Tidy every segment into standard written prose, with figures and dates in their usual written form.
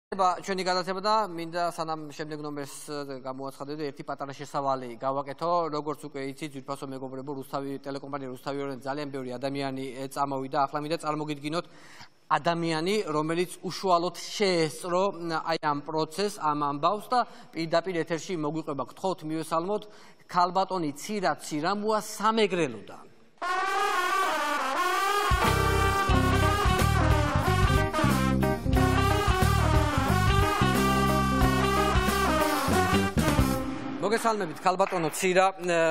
ჩვენი გადაცემა და მინდა სანამ შემდეგ ნომერს გამოაცხადებდე ერთი პატარა შესავალი გავაკეთო როგორც უკვე იცით ძვირფასო მეგობრებო რუსთავი ტელეკომპანია რუსთავი ორენ ძალიან ბევრი ადამიანი წამოვიდა ახლა მინდა წარმოგიდგინოთ ადამიანი რომელიც უშუალოდ შეესწრო აი ამ პროცესს ამ ამბავს და პირდაპირ ეთერში მოგვიყვება გთხოვთ მივესალმოთ ქალბატონი ცირა ცირამუა სამეგრელოდან მოგესალმებით ქალბატონო ცირა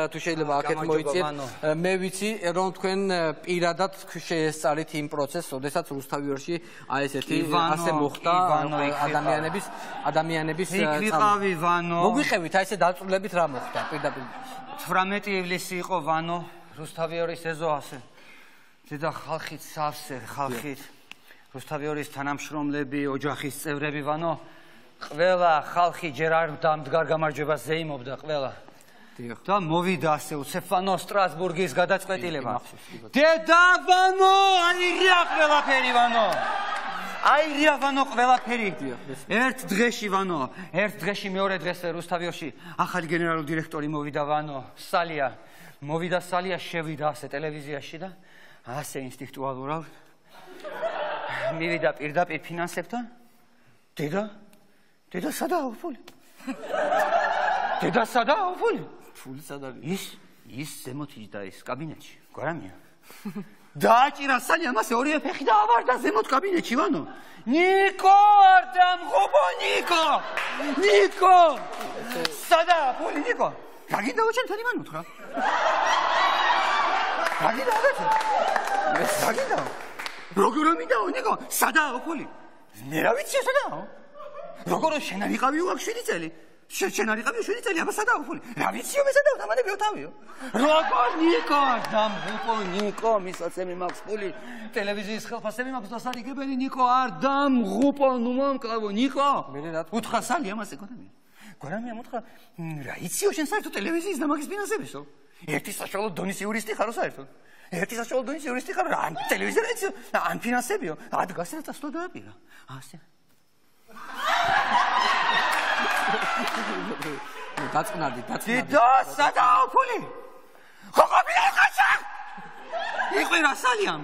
თუ შეიძლება აქეთ მოიწიეთ მე ვიცი რომ თქვენ პირადად შეესწარით იმ პროცესს, როდესაც რუსთავიორში აი ესეთი ასე მოხდა ადამიანების ვიყავი ვანო მოგვიყევით აი ესე დაწვრილებით რა მოხდა პირდაპირ 18 ივლისი იყო ვანო რუსთავიორის ეზო ასე ზედა ხალხით სავსე ხალხით რუსთავიორის თანამშრომლები ოჯახის წევრები ვანო ყველა ხალხი ჯერ არ დამდგარ გამარჯვებას ზეიმობდა ყველა. და მოვიდა ასე უცებ ვანო სტრასბურგის გადაწყვეტილება. დედა ვანო, აირია ყველაფერი ვანო. აირია ვანო ყველაფერი. ერთ დღეში ვანო, ერთ დღეში მეორე დღესვე რუსთავიორში ახალი გენერალური დირექტორი მოვიდა ვანო, სალია. მოვიდა სალია, შევიდა ასე ტელევიზიაში და ასე ინსტინქტუალურად მივიდა პირდაპირ ფინანსებთან. დედა სადაა ფული? დედა სადაა ფული? ფული სად არის? ის ზემოთ იჯდა ის კაბინეტში, გვარამია. დააჭირა სალია მასე ორივე ფეხი და ავარდა ზემოთ კაბინეტში ვანო. ნიკო არ დამღობო ნიკო! სადაა ფული ნიკო? რა გინდა უჩენთანი ვანო თქო? რა გინდა? როგორ მინდაო ნიკო? სადაა ფული? მე რა ვიცი სადაა? როგორ შენ არ იყავი უაქ 7 წელი? შენ არ იყავი 7 წელი, აბა სადაა ფული? რა ვიციო მე სადაა, დამანებიო თავიო. როგორ ნიკო, დამღუპო ნიკო, მისაცემი მაქვს ფული, ტელევიზიის ხელფასები მაქვს და სარიგებელი ნიკო, არ დამღუპო, ნუ მომკლავო ნიკო. მე რა უთხრა სალი ამას ეკონომია. გვარამია მოთხრა, რა იციო შენ საერთოდ ტელევიზიის დამაგის ფინანსებისო? ერთი საშუალო დონის იურისტი ხარო საერთოდ? ერთი საშუალო დონის იურისტი ხარო რა ტელევიზია რა იციო? ან ფინანსებიო? ადგას რა წასვლა დააპირა. ასე დაწყნარდი დედა სადაა ფული? ხო ყოფილა ხაჭა? იყვირა სალიამ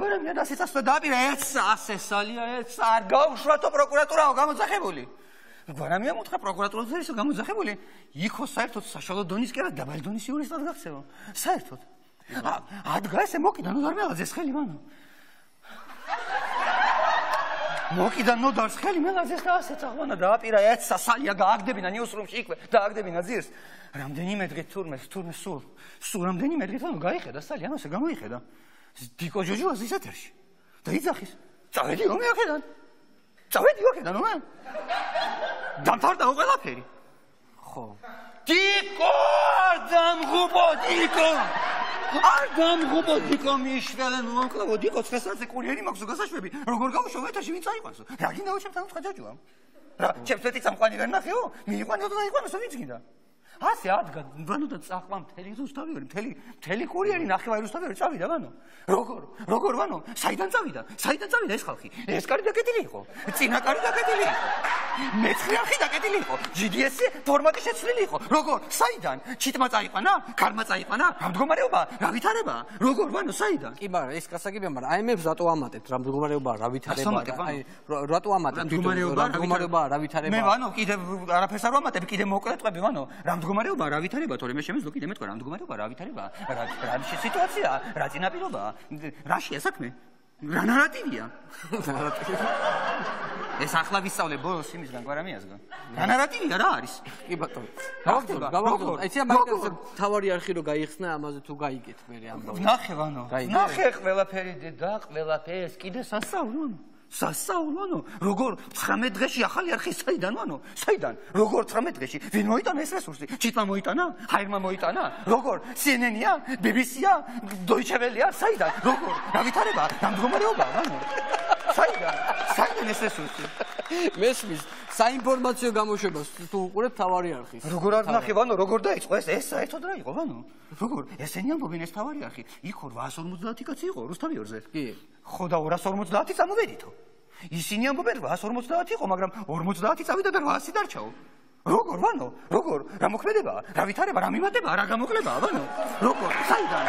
გვარამია და სიცოცხლე დააპირა ასე სალია არ გაუშვათო პროკურატურაო გამოძახებული გვარამია მოთხრა პროკურატურაზე ისო გამოძახებული იქო საერთოდ საშუალო დონის კი არა დაბალი დონის იურისტად გაქცევა საერთოდ ადგა ესე მოკიდა ნოდარმელაძეს ხელი ვანო მოკიდა ნოდარს ხელი მელაძეს და ასე წაღვანა დააპირა ეცა სალია გააგდებინა ნიუსრუმში იქვე დააგდებინა ძირს რამდენიმე დღით თურმე სულ რამდენიმე დღით ანუ გაიხედა სალი ამასე გამოიხედა დიკო ჯოჯოას ის ეთერში და იძახის წავედიო მე აქედან ომე დამთავრდა ყველაფერი ხო დიკო დამღუპო არ დამღუპო დიკო მიშველენ მომკლავო დიკო ცხესაზე კურიერი მაქვს გასაშვები როგორ გავუშვა ეთერში ვინც აიყვანსო რა გინდა უჩემთან უცხა ჯაჯუა რა ჩემსეთი წამყვანი ვერ ნახეო მიიყვანო და აიყვანოსო ვინც გინდა ასე ადგა ვანო და წახვა მთელი რუსთავიორი მთელი კურიერი ნახევარი რუსთავიორი წავიდა ვანო როგორ ვანო საიდან წავიდა ეს ხალხი ეს კარი დაკეტილი იყო წინა კარი დაკეტილი იყო მეცხრე არხი დაკეტილი იყო GDS ფორმატი შეცვლილი იყო როგორ საიდან ჩიტმა წაიყვანა ქარმა წაიყვანა რა მდგომარეობა რა ვითარება როგორ ვანო საიდან კი მაგრამ ეს გასაგებია მაგრამ აი მე რატო ამატებთ რა მდგომარეობა რა ვითარება აი რატო ამატებთ მდგომარეობა რა ვითარება მე ვანო კიდე არაფერს არ ვამატებ კიდე მოკლეტყვები ვანო რა მდგომარეობა რა ვითარება თორე მე შემეძლო კიდე მეთქვა რა მდგომარეობა რა ვითარება რა სიტუაცია რა წინაპირობა რაშია საქმე რა ნარატივია ეს ახლა ვისწავლე ბოლოს იმისგან გვარამიასგან რა ნარატივია რა არის კი ბატონო გავაგზავნოთ აი ცია მაგას თავარი არხი რო გაიხსნა ამაზე თუ გაიგეთ მე ამბავი ნახე ვანო ნახე ყველაფერი და ყველაფერი ეს კიდე სასაულო როგორ 19 დღეში ახალი არხი საიდან ვანო საიდან როგორ 19 დღეში ვინ მოიტანა ეს რესურსი ჩიტმა მოიტანა ჰაერმა მოიტანა როგორ CNN-ია BBC-ია Deutsche Welle-ია საიდან როგორ რა ვითარება რა მდგომარეობა ვანო საიდან ეს რესურსი მესმის საინფორმაციო გამოშვებას თუ უყურებთ თავარი არხის როგორ არ ნახე ვანო როგორ დაიწყო ეს საერთოდ რა იყო ვანო როგორ ესენი ამბობენ ეს თავარი არხი იქ 850 კაცი იყო რუსთავიორზე კი ხო და 250 წამოვედითო ისინი ამბობენ 850 იყო, მაგრამ 50 წავიდა და 800 დარჩაო. როგორ ვანო? როგორ? რა მოქმედებაა? რა ვითარება? რა მიმატებაა? რა გამოკლებაა, ვანო? როგორ? საიდან?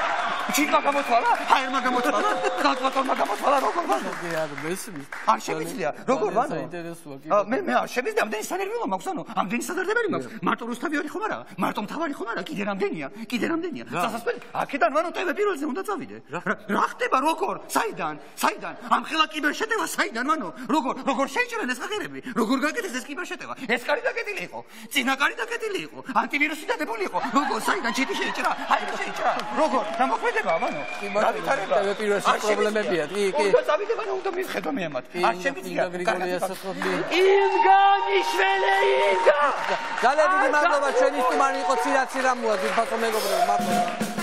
ჩიტმა გამოთვალა? ჰაერმა გამოთვალა? გალბატონმა გამოთვალა, როგორ ვანო? არ მესმის. არ შემიძლია, როგორ ვანო? საინტერესოა კი. მე არ შემიძლია, ამდენი სანერვიულო მაქვს, ანუ ამდენი სადარდებელი მაქვს. მარტო რუსთავი ხომ არა? მარტო მთავარი ხომ არა? კიდე რამდენია? სასასპენდი. აქედან ვანო ტევე პირველზე უნდა წავიდე. რა ხდება, როგორ? საიდან? ამ ხელა კიბერშეტევა საიდან, ვანო? როგორ შეიჭრან ეს ხერები? როგორ გაკეთეს ეს კიბერშეტევა? ეს კარი დაკეტილი იყო. წინა კარი დაკეტილი იყო. ანტივირუსი დადებული იყო. როგორ საიდან ჩიტი შეიჭრა? ჰაერი შეიჭრა. როგორ? რა მოქმედება, ვანო? რა ვითარება? ტევე პირველში პრობლემებია, კი. უნდა წავიდე, ვანო, უნდა მივხედო მე ამათ. არ შემიძლია. ძალიან დიდი მადლობა ჩვენი სტუმარი იყო ცირაცირამუა ძვირფასო მეგობრებო, მადლობა.